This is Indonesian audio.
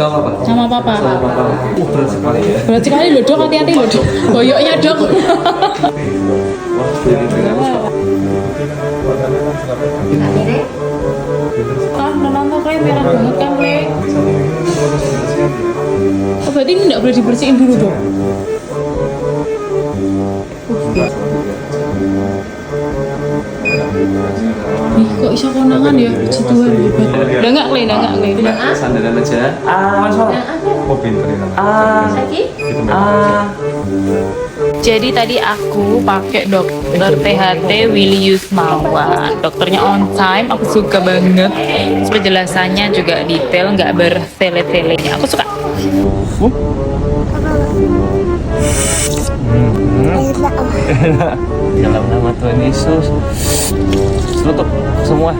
Sama apa? Sama papa. Sama papa. Berat sekali ya. Berat sekali loh dok, hati-hati loh dok. Boyoknya dok. Kan nonton kayak merah banget kan le. Oh berarti ini nggak boleh dibersihin dulu dok. Ih kok bisa konangan ya? Puji Tuhan hebat. Udah nggak le, Sandaran aja. Oh pinter ya. Jadi tadi aku pakai dokter THT Willy Yusmawan. Dokternya on time, aku suka banget. Penjelasannya juga detail, nggak bertele-telenya. Aku suka. Dalam nama Tuhan Yesus. Tutup semua.